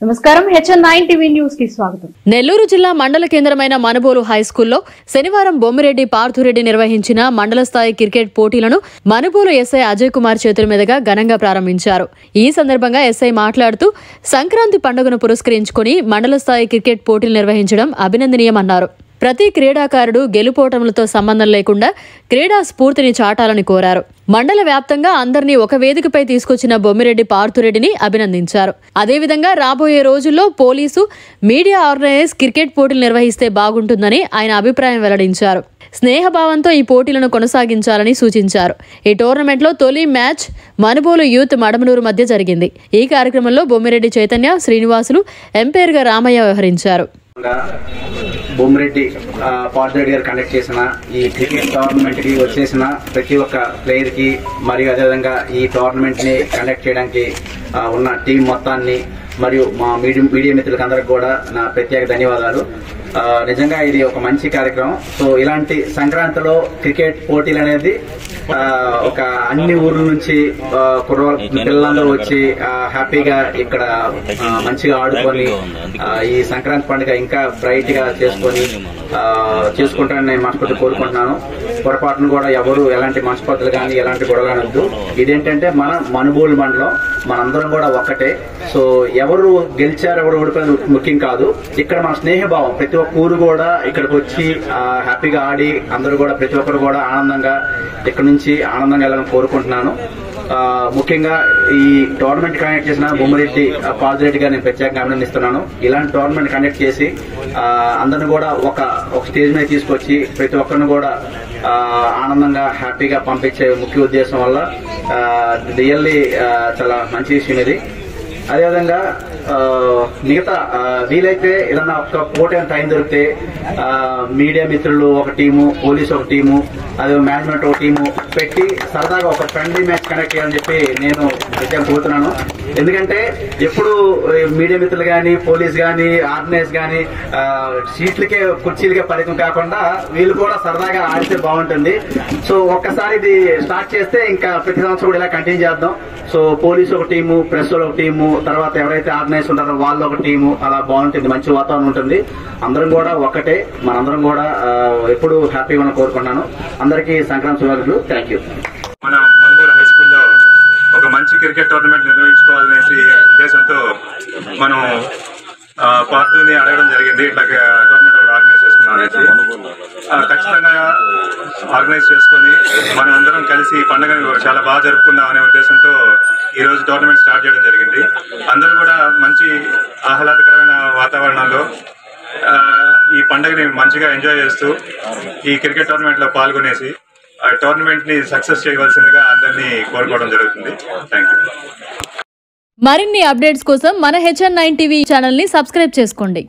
నమస్కారం HN9 TV news కి స్వాగతం. నెల్లూరు జిల్లా మండల కేంద్రమైన మనుబోలు హైస్కూల్లో శనివారం బొమ్మిరెడ్డి పార్థురెడ్డి నిర్వహించిన మండల స్థాయి క్రికెట్ పోటీలను మనుబోలు ఎస్ఐ అజయ్ కుమార్ చేతుల మీదుగా ఘనంగా ప్రారంభించారు. ఈ సందర్భంగా ఎస్ఐ మాట్లాడుతూ సంక్రాంతి పండుగను పురస్కరించుకుని మండల స్థాయి క్రికెట్ పోటీలు నిర్వహించడం అభినందనీయమన్నారు. ప్రతి క్రీడాకారుడు గెలుపోటములతో సంబంధం లేకుండా క్రీడా స్ఫూర్తిని చాటాలని కోరారు. మండల వ్యాప్తంగా అందరినీ ఒక వేదికపై తీసుకొచ్చిన బొమ్మిరెడ్డి పార్థురెడ్డిని అభినందించారు. అదేవిధంగా రాబోయే రోజుల్లో పోలీసు, మీడియా ఆర్గనైజ్ క్రికెట్ పోటీలు నిర్వహిస్తే బాగుంటుందని ఆయన అభిప్రాయం వెల్లడించారు. స్నేహభావంతో ఈ పోటీలను కొనసాగించాలని సూచించారు. ఈ టోర్నమెంట్లో తొలి మ్యాచ్ మనుబోలు యూత్ మడమనూరు మధ్య జరిగింది. ఈ కార్యక్రమంలో బొమ్మిరెడ్డి చైతన్య, శ్రీనివాసులు, ఎంపైర్గా రామయ్య వ్యవహరించారు. బొమ్మిరెడ్డి పార్థురెడ్డి గారు కండక్ట్ చేసిన ఈ క్రికెట్ టోర్నమెంట్ కి వచ్చేసిన ప్రతి ఒక్క ప్లేయర్ కి మరియు అదేవిధంగా ఈ టోర్నమెంట్ ని కండక్ట్ చేయడానికి ఉన్న టీం మొత్తాన్ని మరియు మా మీడియా మిత్రులకు అందరికి కూడా నా ప్రత్యేక ధన్యవాదాలు. నిజంగా ఇది ఒక మంచి కార్యక్రమం. సో ఇలాంటి సంక్రాంతిలో క్రికెట్ పోటీలు అనేది ఒక అన్ని ఊర్ల నుంచి పిల్లలందరూ వచ్చి హ్యాపీగా ఇక్కడ మంచిగా ఆడుకొని ఈ సంక్రాంతి పండుగ ఇంకా బ్రైట్ గా చేసుకుంటానని నేను మనస్ఫూర్తి కోరుకుంటున్నాను. పొరపాటును కూడా ఎవరు ఎలాంటి మనస్పర్ధలు కానీ ఎలాంటి గొడవలనొద్దు. ఇదేంటంటే మన మనుబోలు మండలం, మనందరం కూడా ఒక్కటే. సో ఎవరు గెలిచారు ఎవరు ఓడిపోయిన ముఖ్యం కాదు. ఇక్కడ మన స్నేహభావం, ప్రతి ఒక్క ఊరు కూడా ఇక్కడికి వచ్చి హ్యాపీగా ఆడి అందరూ కూడా ప్రతి ఒక్కరు కూడా ఆనందంగా ఇక్కడ నుంచి ఆనందంగా వెళ్ళాలని కోరుకుంటున్నాను. ముఖ్యంగా ఈ టోర్నమెంట్ కండక్ట్ చేసిన బొమ్మిరెడ్డి పార్థురెడ్డి గారిని నేను ప్రత్యేకంగా అభినందిస్తున్నాను. ఇలాంటి టోర్నమెంట్ కండక్ట్ చేసి అందరిని కూడా ఒక స్టేజ్ మీద తీసుకొచ్చి ప్రతి ఒక్కరిని కూడా ఆనందంగా హ్యాపీగా పంపించే ముఖ్య ఉద్దేశం వల్ల రియల్లీ చాలా మంచి విషయం ఇది. అదేవిధంగా మిగతా వీలైతే ఏదన్నా ఒక పోటీ టైం దొరికితే మీడియా మిత్రులు ఒక టీము, పోలీసు ఒక టీము, అదే మేనేజ్మెంట్ ఒక టీము పెట్టి సరదాగా ఒక ఫ్రెండ్లీ మ్యాచ్ కండక్ట్ చేయాలని చెప్పి నేను ప్రత్యేకంగా కోరుతున్నాను. ఎందుకంటే ఎప్పుడు మీడియా మిత్రులు కానీ, పోలీస్ కానీ, ఆర్గనైజ్ కానీ సీట్లకే కుర్చీలకే పరిమితం కాకుండా వీళ్ళు కూడా సరదాగా ఆడితే బాగుంటుంది. సో ఒక్కసారి ఇది స్టార్ట్ చేస్తే ఇంకా ప్రతి సంవత్సరం కూడా ఇలా కంటిన్యూ చేద్దాం. సో పోలీసు ఒక టీము, ప్రెస్ ఒక టీము, తర్వాత ఎవరైతే ఆర్గనైజ్ ఉంటారో వాళ్ళు ఒక టీము, అలా బాగుంటుంది, మంచి వాతావరణం ఉంటుంది. అందరం కూడా ఒక్కటే, మనందరం కూడా ఎప్పుడు హ్యాపీగా కోరుకున్నాను. అందరికీ సంక్రాంతి శుభాకాంక్షలు. Thank you. మన మనుబోలు హై స్కూల్లో ఒక మంచి క్రికెట్ టోర్నమెంట్ నిర్వహించుకోవాలనేసి ఉద్దేశంతో మనం పార్టీని అడగడం జరిగింది. ఇట్లా టోర్నమెంట్ ఒకటి ఆర్గనైజ్ చేసుకున్నాం అనేసి ఖచ్చితంగా ఆర్గనైజ్ చేసుకుని మనం అందరం కలిసి ఈ పండుగను చాలా బాగా జరుపుకుందాం అనే ఉద్దేశంతో ఈ రోజు టోర్నమెంట్ స్టార్ట్ చేయడం జరిగింది. అందరూ కూడా మంచి ఆహ్లాదకరమైన వాతావరణంలో ఈ పండుగని మంచిగా ఎంజాయ్ చేస్తూ ఈ క్రికెట్ టోర్నమెంట్ లో పాల్గొనేసి ఆ టోర్నమెంట్ ని సక్సెస్ చేయవలసిందిగా అందరినీ కోరుకోవడం జరుగుతుంది. Thank you. మరిన్ని అప్డేట్స్ కోసం మన HN9 టీవీ ఛానల్ ని సబ్స్క్రైబ్ చేసుకోండి.